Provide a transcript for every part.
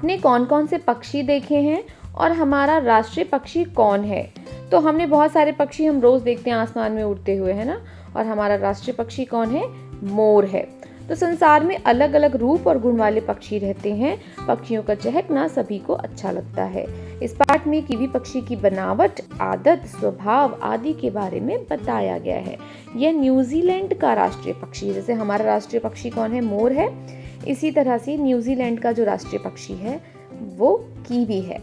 आपने कौन कौन से पक्षी देखे हैं और हमारा राष्ट्रीय पक्षी कौन है? तो हमने बहुत सारे पक्षी हम रोज़ देखते हैं आसमान में उड़ते हुए, है ना। और हमारा राष्ट्रीय पक्षी कौन है? मोर है। तो संसार में अलग अलग रूप और गुण वाले पक्षी रहते हैं। पक्षियों का चहकना सभी को अच्छा लगता है। इस पाठ में कीवी पक्षी की बनावट, आदत, स्वभाव आदि के बारे में बताया गया है। यह न्यूजीलैंड का राष्ट्रीय पक्षी है। जैसे हमारा राष्ट्रीय पक्षी कौन है? मोर है। इसी तरह से न्यूजीलैंड का जो राष्ट्रीय पक्षी है वो कीवी है।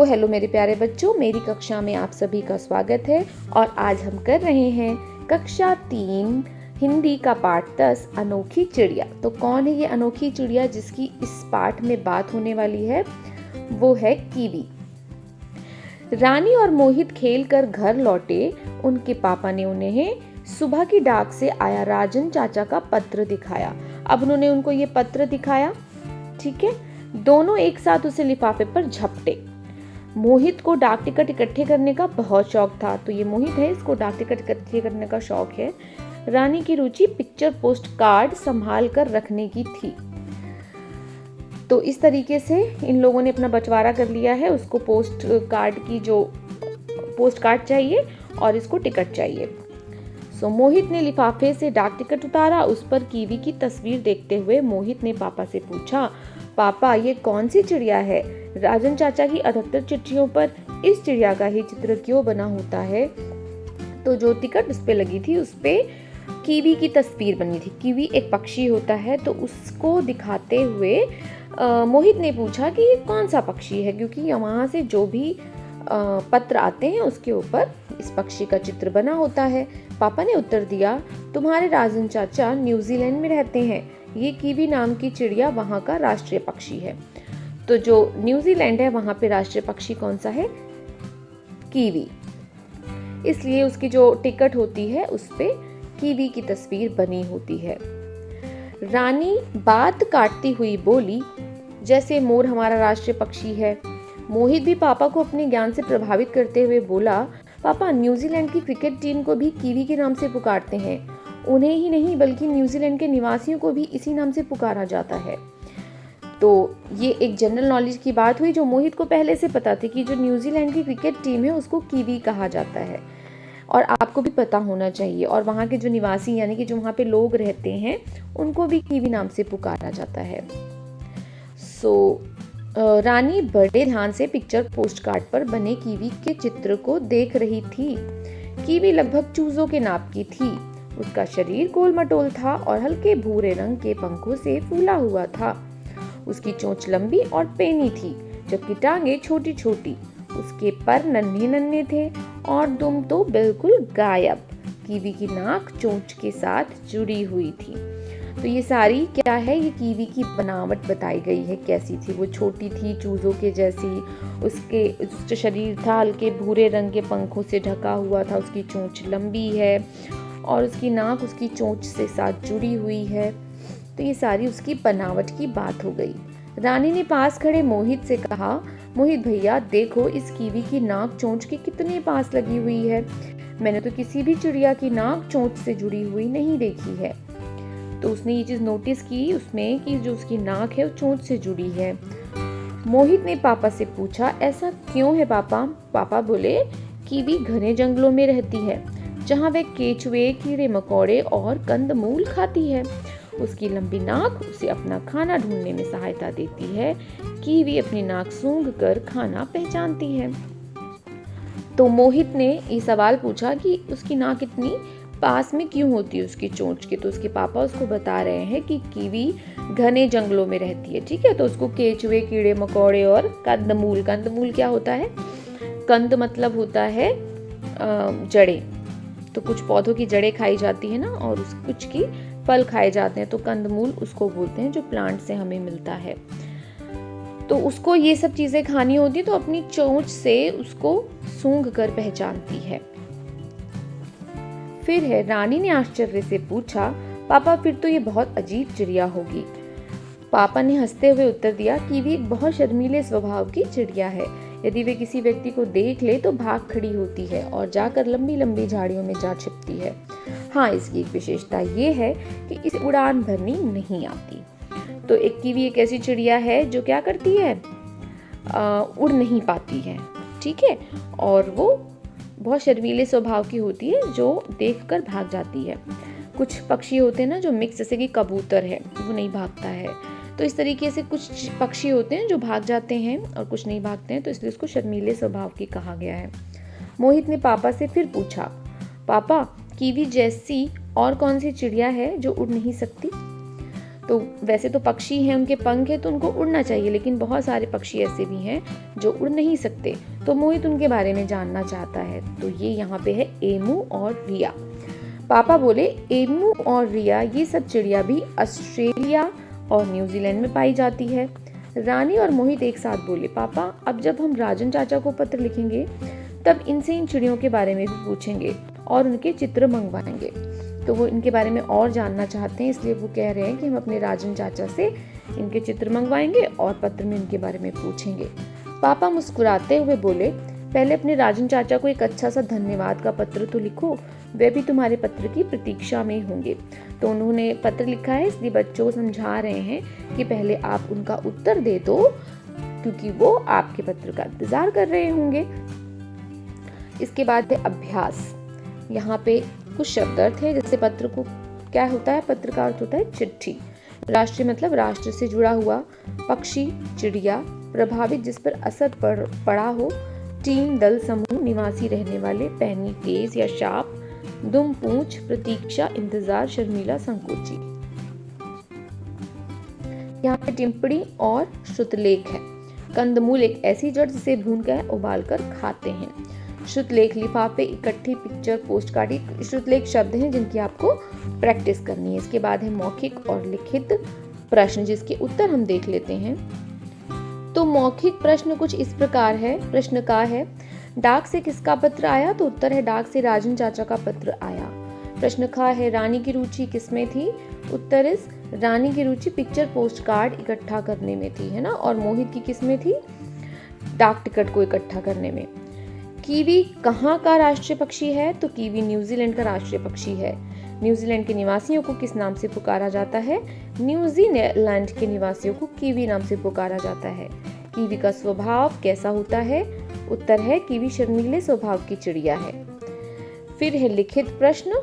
हेलो मेरे प्यारे बच्चों, मेरी कक्षा में आप सभी का स्वागत है। और आज हम कर रहे हैं कक्षा 3 हिंदी का पाठ 10 अनोखी चिड़िया। तो कौन है ये अनोखी चिड़िया जिसकी इस पाठ में बात होने वाली है? वो है कीवी। रानी और मोहित खेलकर घर लौटे। उनके पापा ने उन्हें सुबह की डाक से आया राजन चाचा का पत्र दिखाया। अब उन्होंने उनको ये पत्र दिखाया, ठीक है। दोनों एक साथ उसे लिफाफे पर झपटे। मोहित को डाक टिकट इकट्ठे करने का बहुत शौक था। तो ये मोहित है, इसको डाक टिकट इकट्ठे करने का शौक है। रानी की रुचि पिक्चर पोस्ट कार्ड संभाल कर रखने की थी। तो इस तरीके से इन लोगों ने अपना बंटवारा कर लिया है। उसको पोस्ट कार्ड चाहिए और इसको टिकट चाहिए। मोहित ने लिफाफे से डाक टिकट उतारा। उस पर कीवी की तस्वीर देखते हुए मोहित ने पापा से पूछा, पापा ये कौन सी चिड़िया है? राजन चाचा की अधिकतर चिट्ठियों पर इस चिड़िया का ही चित्र क्यों बना होता है? तो जो टिकट उस पे लगी थी उस पे कीवी की तस्वीर बनी थी। कीवी एक पक्षी होता है। तो उसको दिखाते हुए मोहित ने पूछा कि ये कौन सा पक्षी है, क्योंकि वहाँ से जो भी पत्र आते हैं उसके ऊपर इस पक्षी का चित्र बना होता है। पापा ने उत्तर दिया, तुम्हारे राजन चाचा न्यूजीलैंड में रहते हैं। ये कीवी नाम की चिड़िया वहाँ का राष्ट्रीय पक्षी है। तो जो न्यूजीलैंड है वहाँ पे राष्ट्रीय पक्षी कौन सा है? कीवी। इसलिए उसकी जो टिकट होती है उस पे कीवी की तस्वीर बनी होती है। रानी बात काटती हुई बोली, जैसे मोर हमारा राष्ट्रीय पक्षी है। मोहित भी पापा को अपने ज्ञान से प्रभावित करते हुए बोला, पापा न्यूजीलैंड की क्रिकेट टीम को भी कीवी के नाम से पुकारते हैं। उन्हें ही नहीं बल्कि न्यूजीलैंड के निवासियों को भी इसी नाम से पुकारा जाता है। तो ये एक जनरल नॉलेज की बात हुई जो मोहित को पहले से पता थी कि जो न्यूजीलैंड की क्रिकेट टीम है उसको कीवी कहा जाता है। और आपको भी पता होना चाहिए। और वहाँ के जो निवासी यानी कि जो वहाँ पे लोग रहते हैं उनको भी कीवी नाम से पुकारा जाता है। रानी बड़े ध्यान से पिक्चर पोस्ट कार्ड पर बने कीवी के चित्र को देख रही थी। कीवी लगभग चूजों के नाप की थी। उसका शरीर गोल मटोल था और हल्के भूरे रंग के पंखों से फूला हुआ था। उसकी चोंच लंबी और पैनी थी, जबकि टांगे छोटी छोटी। उसके पर नन्हे नन्हे थे और दुम तो बिल्कुल गायब। कीवी की नाक चोंच के साथ जुड़ी हुई थी। तो ये सारी क्या है? ये कीवी की बनावट बताई गई है, कैसी थी। वो छोटी थी चूजों के जैसी। उसका शरीर था हल्के भूरे रंग के पंखों से ढका हुआ था। उसकी चोंच लंबी है और उसकी नाक उसकी चोंच से साथ जुड़ी हुई है। तो ये सारी उसकी बनावट की बात हो गई। रानी ने पास खड़े मोहित से कहा, मोहित भैया देखो, इस कीवी की नाक चोंच के कितने पास लगी हुई है। मैंने तो किसी भी चिड़िया की नाक चोंच से जुड़ी हुई नहीं देखी है। तो उसने ये चीज नोटिस की उसमें कि जो उसकी नाक है वो चोंच से जुड़ी है। मोहित ने पापा से पूछा, ऐसा क्यों है पापा? पापा बोले, कीवी घने जंगलों में रहती है जहाँ वह केचुए, कीड़े मकोड़े और कंदमूल खाती है। उसकी लंबी नाक उसे अपना खाना ढूंढने में सहायता देती है। कीवी अपनी नाक सूंघ कर खाना पहचानती है। तो मोहित ने ये सवाल पूछा कि उसकी नाक इतनी पास में क्यों होती है उसकी चोंच के। तो उसके पापा उसको बता रहे हैं कि कीवी घने जंगलों में रहती है, ठीक है। तो उसको केचुए, कीड़े मकोड़े और कंदमूल, कंदमूल क्या होता है? कंद मतलब होता है जड़ें। तो कुछ पौधों की जड़ें खाई जाती है ना, और कुछ की फल खाए जाते हैं। तो कंदमूल उसको बोलते हैं जो प्लांट से हमें मिलता है। तो उसको ये सब चीजें खानी होती है तो अपनी चोंच से उसको सूंघ कर पहचानती है। फिर है, रानी ने आश्चर्य से पूछा, पापा फिर तो ये बहुत अजीब चिड़िया होगी। पापा ने हंसते हुए उत्तर दिया, कीवी एक बहुत शर्मीले स्वभाव की चिड़िया है। यदि वे किसी व्यक्ति को देख ले तो भाग खड़ी होती है और जाकर लंबी लंबी झाड़ियों में जा छिपती है। हाँ, इसकी एक विशेषता ये है कि इसे उड़ान भरनी नहीं आती। तो एक कीवी एक ऐसी चिड़िया है जो क्या करती है, उड़ नहीं पाती है, ठीक है, और वो बहुत शर्मीले स्वभाव की होती है जो देखकर भाग जाती है। कुछ पक्षी होते हैं ना जो मिक्स, जैसे कि कबूतर है वो नहीं भागता है, तो इस तरीके से कुछ पक्षी होते हैं जो भाग जाते हैं और कुछ नहीं भागते हैं, तो इसलिए उसको शर्मीले स्वभाव की कहा गया है। मोहित ने पापा से फिर पूछा, पापा कीवी जैसी और कौन सी चिड़िया है जो उड़ नहीं सकती? तो वैसे तो पक्षी हैं, उनके पंख हैं तो उनको उड़ना चाहिए, लेकिन बहुत सारे पक्षी ऐसे भी हैं जो उड़ नहीं सकते, तो मोहित उनके बारे में जानना चाहता है। तो ये यहाँ पे है एमू और रिया। पापा बोले, एमू और रिया ये सब चिड़िया भी ऑस्ट्रेलिया और न्यूजीलैंड में पाई जाती है। रानी और मोहित एक साथ बोले, पापा अब जब हम राजन चाचा को पत्र लिखेंगे तब इनसे इन चिड़ियों के बारे में भी पूछेंगे और उनके चित्र मंगवाएंगे। तो वो इनके बारे में और जानना चाहते हैं, इसलिए वो कह रहे हैं कि हम अपने राजन चाचा से इनके चित्र मंगवाएंगे और पत्र में इनके बारे में पूछेंगे। पापा मुस्कुराते हुए बोले, पहले अपने राजन चाचा को एक अच्छा सा धन्यवाद का पत्र तो लिखो, वे भी तुम्हारे पत्र की प्रतीक्षा में होंगे। तो उन्होंने पत्र लिखा है, इसलिए बच्चों को समझा रहे हैं कि पहले आप उनका उत्तर दे दो, क्योंकि वो आपके पत्र का इंतजार कर रहे होंगे। इसके बाद है अभ्यास। यहाँ पे कुछ शब्द अर्थ है, जैसे पत्र को क्या होता है, पत्र का अर्थ होता है चिट्ठी। राष्ट्रीय मतलब राष्ट्र से जुड़ा हुआ, पक्षी चिड़िया, प्रभावित जिस पर असर पड़ा हो, टीम दल समूह, निवासी रहने वाले, पैनी तेज या शाप, दुम पूंछ, प्रतीक्षा, इंतजार, शर्मीला, संकोची। यहाँ पे टिप्पणी और श्रुतलेख है। कंदमूल एक ऐसी जड़ जिसे भूनकर उबालकर खाते हैं। श्रुतलेख लिफाफे, इकट्ठी पिक्चर, पोस्ट कार्ड, श्रुतलेख शब्द हैं जिनकी आपको प्रैक्टिस करनी है। इसके बाद है मौखिक और लिखित प्रश्न, जिसके उत्तर हम देख लेते हैं। तो मौखिक प्रश्न कुछ इस प्रकार है। प्रश्न का है, डाक से किसका पत्र आया? तो उत्तर है डाक से राजन चाचा का पत्र आया। प्रश्न खा है, रानी की रुचि किसमें थी? उत्तर इस रानी की रुचि पिक्चर पोस्ट कार्ड इकट्ठा करने में थी, है ना, और मोहित की किसमें थी? डाक टिकट को इकट्ठा करने में। कीवी कहाँ का राष्ट्रीय पक्षी है? तो कीवी न्यूजीलैंड का राष्ट्रीय पक्षी है। न्यूजीलैंड के निवासियों को किस नाम से पुकारा जाता है? न्यूजीलैंड के निवासियों को कीवी नाम से पुकारा जाता है। कीवी का स्वभाव कैसा होता है? उत्तर है कीवी शर्मीले स्वभाव की चिड़िया है। फिर है लिखित प्रश्न,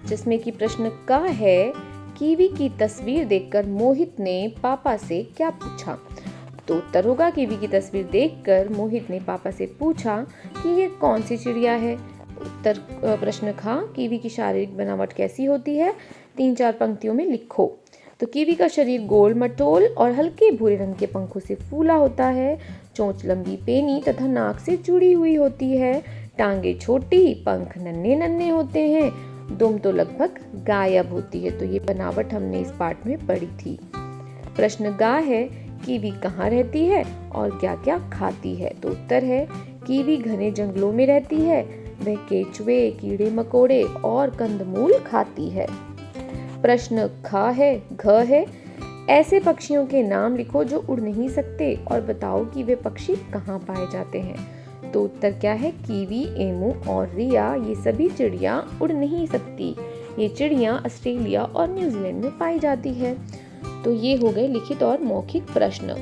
जिसमें कि प्रश्न का है, कीवी की तस्वीर देखकर मोहित ने पापा से क्या पूछा? तो उत्तर होगा कीवी की तस्वीर देखकर मोहित ने पापा से पूछा कि ये कौन सी चिड़िया है। उत्तर प्रश्न खा, कीवी की शारीरिक बनावट कैसी होती है? 3-4 पंक्तियों में लिखो। तो कीवी का शरीर गोल मटोल और हल्के भूरे रंग के पंखों से फूला होता है। चोंच लंबी पेनी तथा नाक से जुड़ी हुई होती है। टांगे छोटी, पंख नन्हे नन्हे होते हैं। दुम तो लगभग गायब होती है। तो ये बनावट हमने इस पाठ में पढ़ी थी। प्रश्न गा है, कीवी कहाँ रहती है और क्या क्या खाती है? तो उत्तर है कीवी घने जंगलों में रहती है। वह केचुए, कीड़े मकोड़े और कंदमूल खाती है। प्रश्न घ है, ऐसे पक्षियों के नाम लिखो जो उड़ नहीं सकते और बताओ कि वे पक्षी कहाँ पाए जाते हैं। तो उत्तर क्या है? कीवी, एमू और रिया ये सभी चिड़िया उड़ नहीं सकती। ये चिड़िया ऑस्ट्रेलिया और न्यूजीलैंड में पाई जाती है। तो ये हो गए लिखित और मौखिक प्रश्न।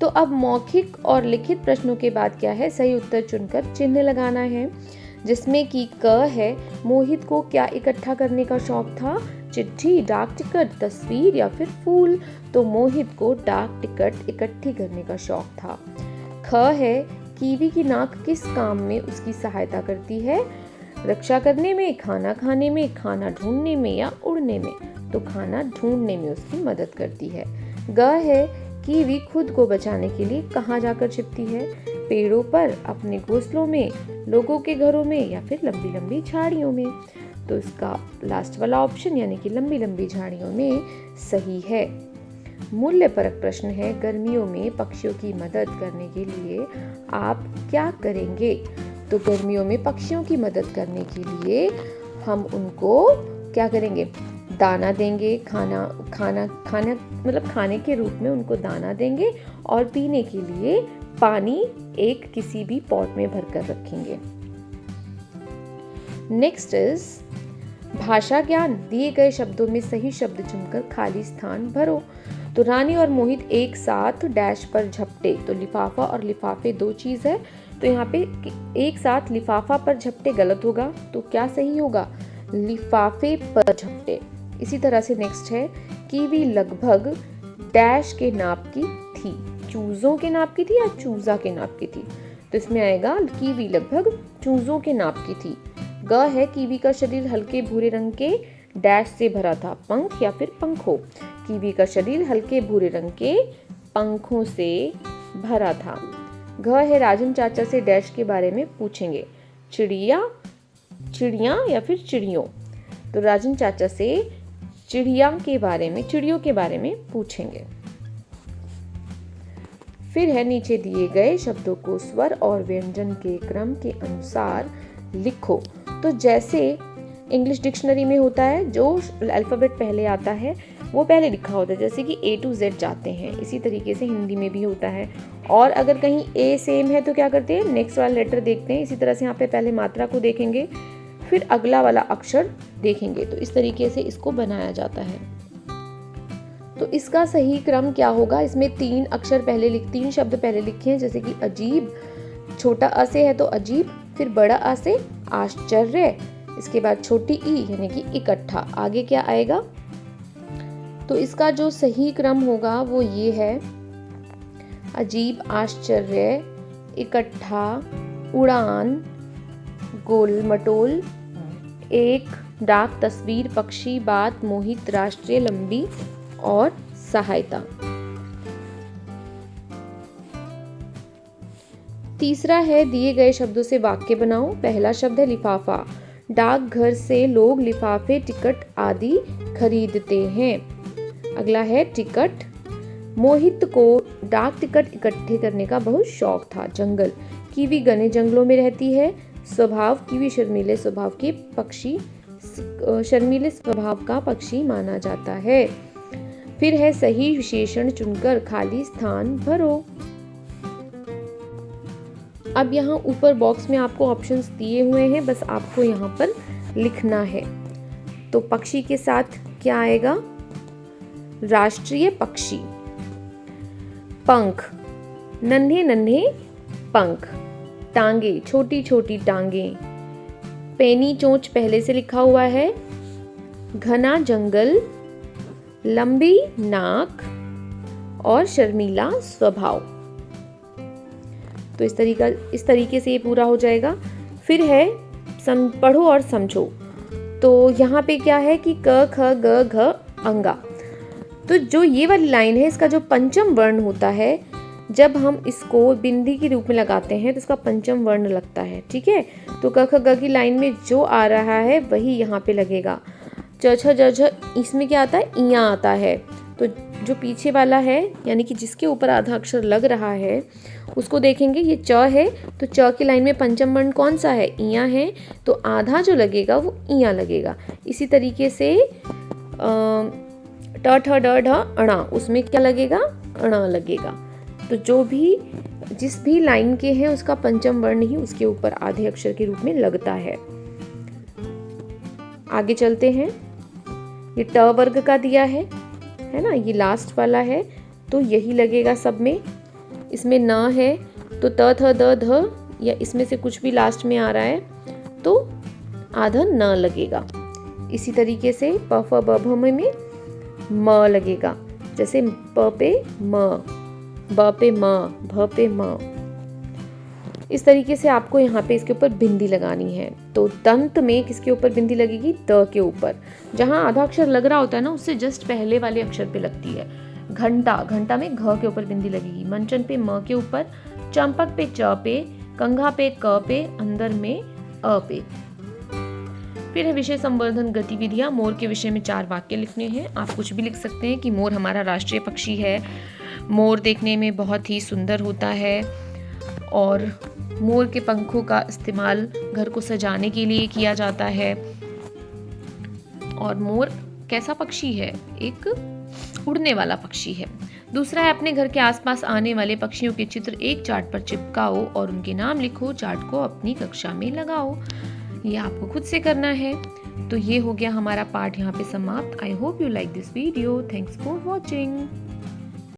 तो अब मौखिक और लिखित प्रश्नों के बाद क्या है? सही उत्तर चुनकर चिन्ह लगाना है, जिसमें कि क है, मोहित को क्या इकट्ठा करने का शौक था? चिट्ठी, डाक टिकट, तस्वीर या फिर फूल? तो मोहित को डाक टिकट इकट्ठी करने का शौक था। ख है, कीवी की नाक किस काम में उसकी सहायता करती है? रक्षा करने में, खाना खाने में, खाना ढूंढने में या उड़ने में? तो खाना ढूंढने में उसकी मदद करती है। ग है, कीवी खुद को बचाने के लिए कहाँ जाकर छिपती है? पेड़ों पर, अपने घोंसलों में, लोगों के घरों में या फिर लंबी लंबी झाड़ियों में? तो इसका लास्ट वाला ऑप्शन यानी कि लंबी लंबी झाड़ियों में सही है। मूल्य परक प्रश्न है, गर्मियों में पक्षियों की मदद करने के लिए आप क्या करेंगे? तो गर्मियों में पक्षियों की मदद करने के लिए हम उनको क्या करेंगे? दाना देंगे, खाना मतलब खाने के रूप में उनको दाना देंगे और पीने के लिए पानी एक किसी भी पॉट में भरकर रखेंगे। नेक्स्ट इज भाषा ज्ञान, दिए गए शब्दों में सही शब्द चुनकर खाली स्थान भरो। तो रानी और मोहित एक साथ डैश पर झपटे। तो लिफाफा और लिफाफे दो चीज है, तो यहाँ पे एक साथ लिफाफा पर झपटे गलत होगा, तो क्या सही होगा? लिफाफे पर झपटे। इसी तरह से नेक्स्ट है, कीवी लगभग डैश के नाप की थी। चूजों के नाप की थी या चूजा के नाप की थी? तो इसमें आएगा कीवी लगभग चूजों के नाप की थी। ग है, कीवी का शरीर हल्के भूरे रंग के डैश से भरा था, पंख या फिर पंखों। कीवी का शरीर हल्के भूरे रंग के पंखों से भरा था। घ है, राजन चाचा से डैश के बारे में पूछेंगे, चिड़िया या फिर चिड़ियों। तो राजन चाचा से चिड़ियों के बारे में पूछेंगे। फिर है, नीचे दिए गए शब्दों को स्वर और व्यंजन के क्रम के अनुसार लिखो। तो जैसे इंग्लिश डिक्शनरी में होता है, जो अल्फ़ाबेट पहले आता है वो पहले लिखा होता है, जैसे कि A to Z जाते हैं, इसी तरीके से हिंदी में भी होता है। और अगर कहीं A सेम है तो क्या करते हैं, नेक्स्ट वाला लेटर देखते हैं। इसी तरह से यहाँ पे पहले मात्रा को देखेंगे, फिर अगला वाला अक्षर देखेंगे। तो इस तरीके से इसको बनाया जाता है। तो इसका सही क्रम क्या होगा? इसमें तीन शब्द पहले लिखे हैं, जैसे कि अजीब, छोटा अ से है तो अजीब, फिर बड़ा आ से आश्चर्य, इसके बाद छोटी ई यानी कि इकट्ठा। आगे क्या आएगा? तो इसका जो सही क्रम होगा वो ये है, अजीब, आश्चर्य, इकट्ठा, उड़ान, गोल मटोल, एक, डाक, तस्वीर, पक्षी, बात, मोहित, राष्ट्रीय, लंबी और सहायता। तीसरा है, दिए गए शब्दों से वाक्य बनाओ। पहला शब्द है लिफाफा। डाकघर से लोग लिफाफे, टिकट आदि खरीदते हैं। अगला है टिकट। मोहित को डाक टिकट इकट्ठे करने का बहुत शौक था। जंगल, कीवी घने जंगलों में रहती है। स्वभाव, कीवी शर्मीले स्वभाव का पक्षी माना जाता है। फिर है, सही विशेषण चुनकर खाली स्थान भरो। अब यहाँ ऊपर बॉक्स में आपको ऑप्शंस दिए हुए हैं, बस आपको यहाँ पर लिखना है। तो पक्षी के साथ क्या आएगा? राष्ट्रीय पक्षी। पंख, नन्हे नन्हे पंख। टांगे, छोटी छोटी टांगे। पैनी चोंच पहले से लिखा हुआ है। घना जंगल, लंबी नाक और शर्मीला स्वभाव। तो इस तरीके से ये पूरा हो जाएगा। फिर है, पढ़ो और समझो। तो यहाँ पे क्या है कि क ख ग घ अंगा। तो जो ये वाली लाइन है, इसका जो पंचम वर्ण होता है, जब हम इसको बिंदी के रूप में लगाते हैं तो इसका पंचम वर्ण लगता है। ठीक है, तो क ख ग की लाइन में जो आ रहा है वही यहाँ पे लगेगा। च छ ज झ, इसमें क्या आता है? इया आता है। तो जो पीछे वाला है, यानी कि जिसके ऊपर आधा अक्षर लग रहा है, उसको देखेंगे। ये च है, तो च की लाइन में पंचम वर्ण कौन सा है? इया है, तो आधा जो लगेगा वो इया लगेगा। इसी तरीके से ट ठ ड ढ अणा, उसमें क्या लगेगा? अणा लगेगा। तो जिस भी लाइन के हैं उसका पंचम वर्ण ही उसके ऊपर आधे अक्षर के रूप में लगता है। आगे चलते हैं। ये ट वर्ग का दिया है ना, ये लास्ट वाला है, तो यही लगेगा सब में। इसमें न है तो त थ द ध, या इसमें से कुछ भी लास्ट में आ रहा है तो आधा न लगेगा। इसी तरीके से प फ ब भ म में म लगेगा, जैसे प पे म, ब पे म, भ पे म। इस तरीके से आपको यहाँ पे इसके ऊपर बिंदी लगानी है। तो दंत में किसके ऊपर बिंदी लगेगी? द के ऊपर। जहाँ आधा अक्षर लग रहा होता है ना, उससे जस्ट पहले वाले अक्षर पे लगती है। घंटा में घ के ऊपर बिंदी लगेगी। मंचन पे म के ऊपर, चंपक पे च पे, कंघा पे क पे, अंदर में अ पे। फिर है विषय संवर्धन गतिविधियां। मोर के विषय में 4 वाक्य लिखने हैं। आप कुछ भी लिख सकते हैं कि मोर हमारा राष्ट्रीय पक्षी है, मोर देखने में बहुत ही सुंदर होता है, और मोर के पंखों का इस्तेमाल घर को सजाने के लिए किया जाता है, और मोर कैसा पक्षी है? एक उड़ने वाला पक्षी है। दूसरा है, अपने घर के आसपास आने वाले पक्षियों के चित्र एक चार्ट पर चिपकाओ और उनके नाम लिखो। चार्ट को अपनी कक्षा में लगाओ। ये आपको खुद से करना है। तो ये हो गया हमारा पार्ट यहाँ पे समाप्त। I hope you like this video. Thanks for watching.